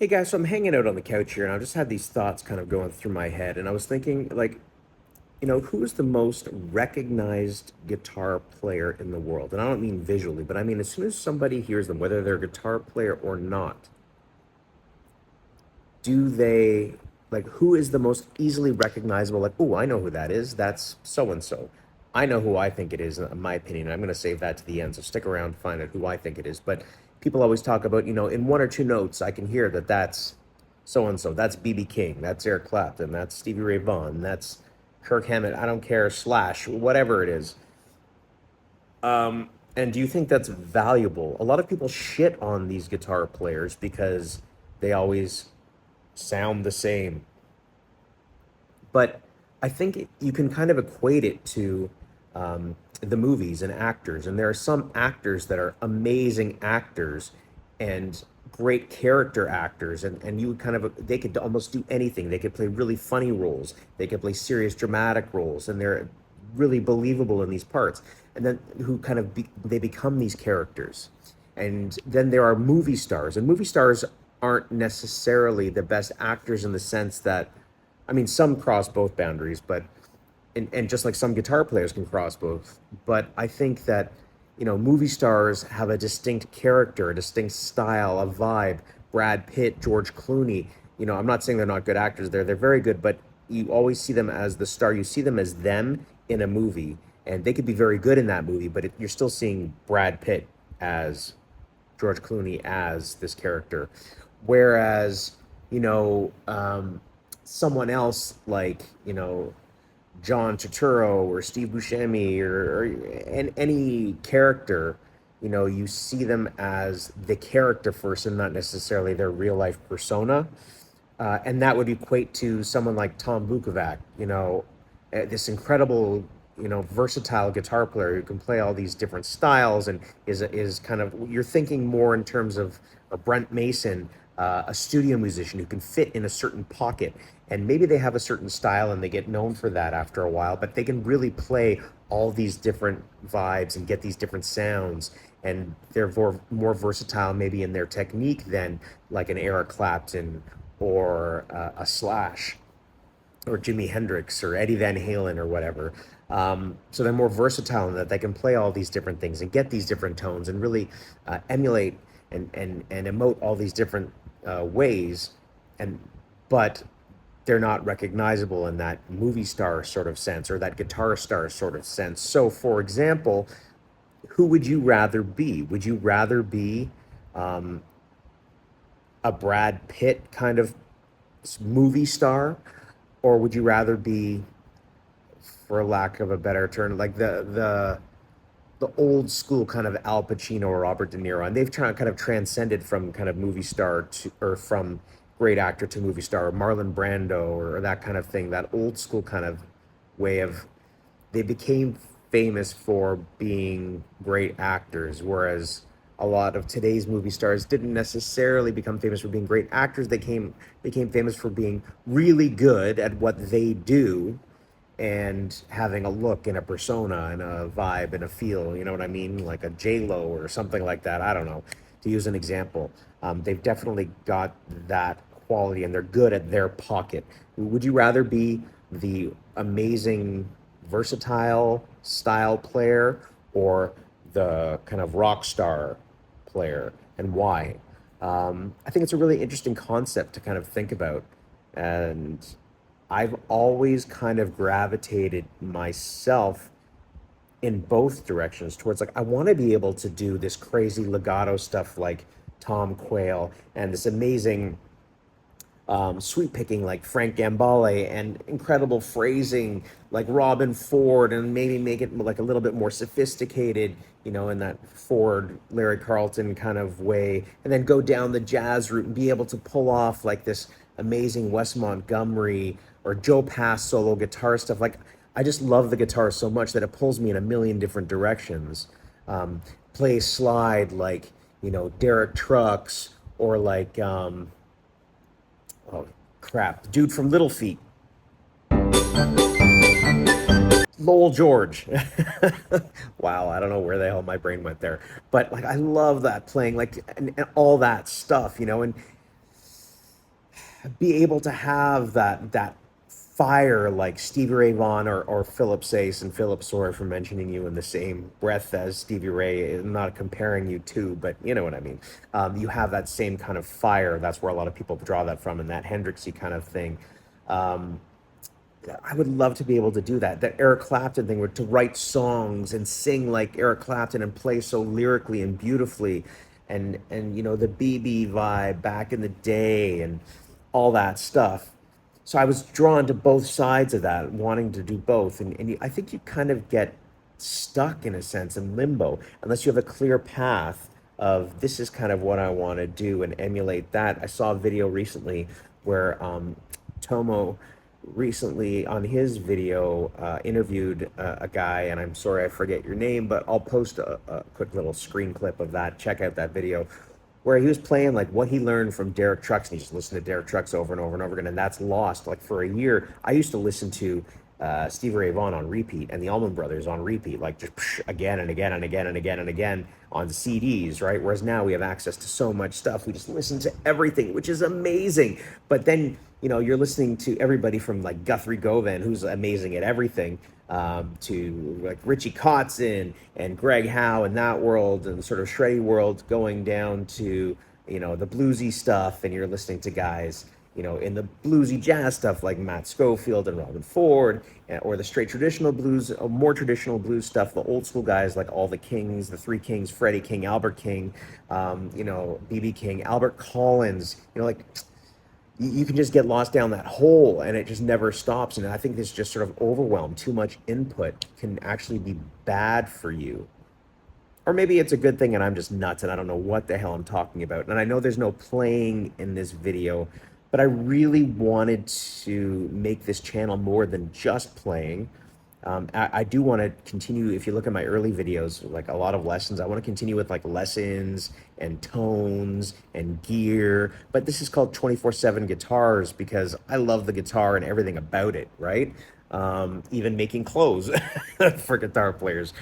Hey guys, so I'm hanging out on the couch here and I just had these thoughts kind of going through my head. And I was thinking, like, who is the most recognized guitar player in the world? And I don't mean visually, but I mean as soon as somebody hears them, whether they're a guitar player or not, do they, like, who is the most easily recognizable? Like, oh, I know who that is. That's so and so. I know who I think it is, in my opinion. I'm going to save that to the end. So stick around to find out who I think it is. But people always talk about, in one or two notes, I can hear that that's so and so. That's BB King. That's Eric Clapton. That's Stevie Ray Vaughan. That's Kirk Hammett. I don't care. Slash, whatever it is. And do you think that's valuable? A lot of people shit on these guitar players because they always sound the same. But I think you can kind of equate it to the movies and actors. And there are some actors that are amazing actors and great character actors. And you would kind of, they could almost do anything. They could play really funny roles, they could play serious, dramatic roles, and they're really believable in these parts. And then who kind of they become these characters. And then there are movie stars, and movie stars aren't necessarily the best actors in the sense that, I mean, some cross both boundaries, but and just like some guitar players can cross both. But I think that, movie stars have a distinct character, a distinct style, a vibe. Brad Pitt, George Clooney. I'm not saying they're not good actors. They're very good, but you always see them as the star. You see them as them in a movie, and they could be very good in that movie, but you're still seeing Brad Pitt as George Clooney as this character. Whereas, you know, um, someone else like, John Turturro or Steve Buscemi or and any character, you see them as the character first and not necessarily their real life persona. And that would equate to someone like Tom Bukovac, this incredible, versatile guitar player who can play all these different styles and is kind of, you're thinking more in terms of a Brent Mason, a studio musician who can fit in a certain pocket. And maybe they have a certain style and they get known for that after a while, but they can really play all these different vibes and get these different sounds. And they're more versatile maybe in their technique than like an Eric Clapton or a Slash or Jimi Hendrix or Eddie Van Halen or whatever. So they're more versatile in that they can play all these different things and get these different tones and really emulate and emote all these different ways. And but they're not recognizable in that movie star sort of sense or that guitar star sort of sense. So, for example, who would you rather be? Would you rather be um, a Brad Pitt kind of movie star, or would you rather be, for lack of a better term, like the old school kind of Al Pacino or Robert De Niro, and they've kind of transcended from kind of movie star to, or from great actor to movie star, or Marlon Brando or that kind of thing, that old school kind of way of, they became famous for being great actors, whereas a lot of today's movie stars didn't necessarily become famous for being great actors. They became famous for being really good at what they do and having a look and a persona and a vibe and a feel. You know what I mean? Like a J Lo or something like that. I don't know. To use an example, they've definitely got that quality and they're good at their pocket. Would you rather be the amazing, versatile style player or the kind of rock star player, and why? I think it's a really interesting concept to kind of think about. And I've always kind of gravitated myself in both directions towards, like, I want to be able to do this crazy legato stuff like Tom Quayle and this amazing sweep picking like Frank Gambale and incredible phrasing like Robin Ford, and maybe make it like a little bit more sophisticated, in that Ford, Larry Carlton kind of way, and then go down the jazz route and be able to pull off like this amazing Wes Montgomery or Joe Pass solo guitar stuff. Like, I just love the guitar so much that it pulls me in a million different directions. Play slide like, Derek Trucks, or like, oh crap, dude from Little Feat, Lowell George. Wow, I don't know where the hell my brain went there, but like I love that playing, like, and all that stuff, and be able to have that fire like Stevie Ray Vaughan or Philip Sayce. And Philip, sorry for mentioning you in the same breath as Stevie Ray. I'm not comparing you to, but you know what I mean. You have that same kind of fire. That's where a lot of people draw that from, and that Hendrixy kind of thing. Um, I would love to be able to do that. That Eric Clapton thing, where to write songs and sing like Eric Clapton and play so lyrically and beautifully, and you know the BB vibe back in the day and all that stuff. So I was drawn to both sides of that, wanting to do both, and I think you kind of get stuck in a sense in limbo unless you have a clear path of this is kind of what I want to do and emulate that. I saw a video recently where Tomo recently on his video interviewed a guy, and I'm sorry I forget your name, but I'll post a quick little screen clip of that. Check out that video where he was playing like what he learned from Derek Trucks, and he just listened to Derek Trucks over and over and over again, and that's lost. Like for a year, I used to listen to Stevie Ray Vaughan on repeat and the Allman Brothers on repeat, like just again and again and again and again and again on CDs, right? Whereas now we have access to so much stuff, we just listen to everything, which is amazing. But then you know you're listening to everybody from like Guthrie Govan, who's amazing at everything, to like Richie Kotzen and Greg Howe in that world and sort of shreddy world, going down to you know the bluesy stuff, and you're listening to guys you know in the bluesy jazz stuff like Matt Schofield and Robin Ford, or the straight traditional blues, more traditional blues stuff, the old school guys like all the Kings, the Three Kings, Freddie King, Albert King, you know BB King, Albert Collins, you know like you can just get lost down that hole and it just never stops. And I think this just sort of overwhelm, too much input can actually be bad for you. Or maybe it's a good thing and I'm just nuts and I don't know what the hell I'm talking about. And I know there's no playing in this video, but I really wanted to make this channel more than just playing. I do want to continue. If you look at my early videos, like a lot of lessons, I want to continue with like lessons and tones and gear. But this is called 24/7 guitars because I love the guitar and everything about it, right? Even making clothes for guitar players,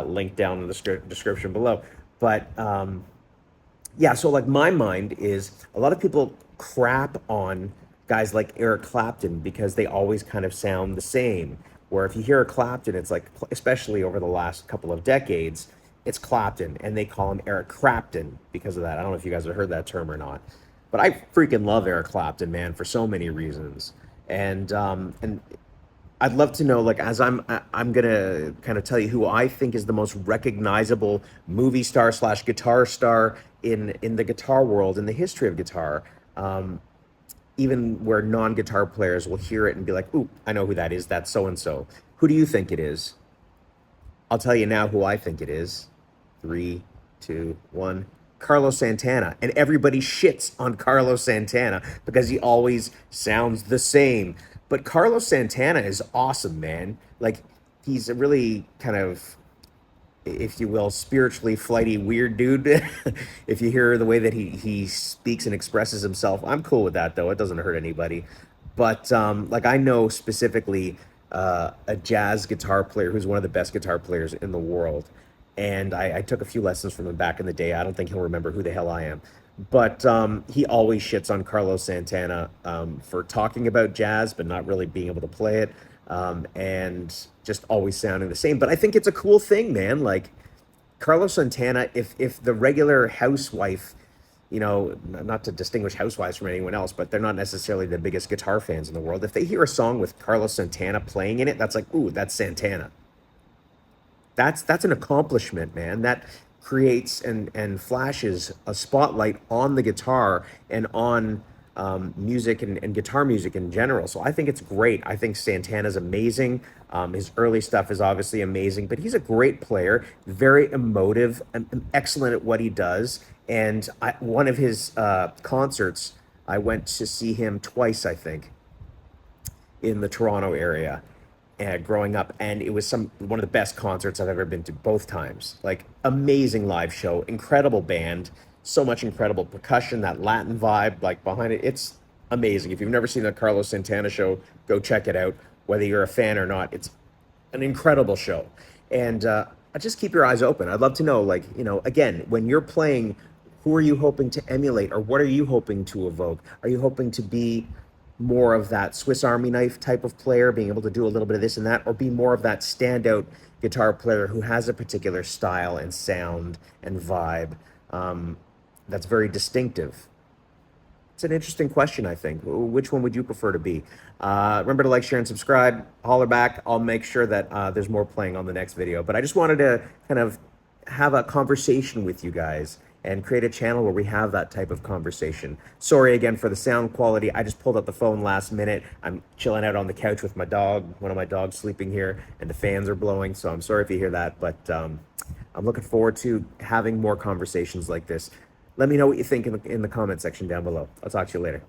link down in the description below. But yeah, so like my mind is a lot of people crap on guys like Eric Clapton because they always kind of sound the same. Where if you hear a Clapton, it's like, especially over the last couple of decades, it's Clapton, and they call him Eric Clapton because of that. I don't know if you guys have heard that term or not, but I freaking love Eric Clapton, man, for so many reasons. And I'd love to know, like, as I'm gonna kind of tell you who I think is the most recognizable movie star slash guitar star in the guitar world, in the history of guitar. Even where non-guitar players will hear it and be like, "Ooh, I know who that is. That's so and so." Who do you think it is? I'll tell you now who I think it is. Three, two, one. Carlos Santana. And everybody shits on Carlos Santana because he always sounds the same. But Carlos Santana is awesome, man. Like, he's a really kind of, if you will, spiritually flighty, weird dude. If you hear the way that he speaks and expresses himself, I'm cool with that, though. It doesn't hurt anybody. But like I know specifically a jazz guitar player who's one of the best guitar players in the world. And I took a few lessons from him back in the day. I don't think he'll remember who the hell I am. But he always shits on Carlos Santana for talking about jazz, but not really being able to play it, and just always sounding the same. But I think it's a cool thing, man. Like Carlos Santana, if the regular housewife, you know, not to distinguish housewives from anyone else, but they're not necessarily the biggest guitar fans in the world. If they hear a song with Carlos Santana playing in it, that's like, ooh, that's Santana. That's an accomplishment, man. That creates and flashes a spotlight on the guitar and on music and guitar music in general. So I think it's great. I think Santana's amazing. His early stuff is obviously amazing, but he's a great player, very emotive, and excellent at what he does. And one of his concerts, I went to see him twice, I think, in the Toronto area growing up, and it was one of the best concerts I've ever been to, both times. Like, amazing live show, incredible band, so much incredible percussion, that Latin vibe like behind it. It's amazing. If you've never seen the Carlos Santana show, go check it out. Whether you're a fan or not, it's an incredible show. And just keep your eyes open. I'd love to know, like, you know, again, when you're playing, Who are you hoping to emulate, or what are you hoping to evoke? Are you hoping to be more of that Swiss Army knife type of player, being able to do a little bit of this and that, or be more of that standout guitar player who has a particular style and sound and vibe that's very distinctive? It's an interesting question, I think. Which one would you prefer to be? Remember to like, share, and subscribe. Holler back. I'll make sure that there's more playing on the next video. But I just wanted to kind of have a conversation with you guys and create a channel where we have that type of conversation. Sorry again for the sound quality. I just pulled out the phone last minute. I'm chilling out on the couch with my dog, one of my dogs sleeping here, and the fans are blowing. So I'm sorry if you hear that, but I'm looking forward to having more conversations like this. Let me know what you think in the comment section down below. I'll talk to you later.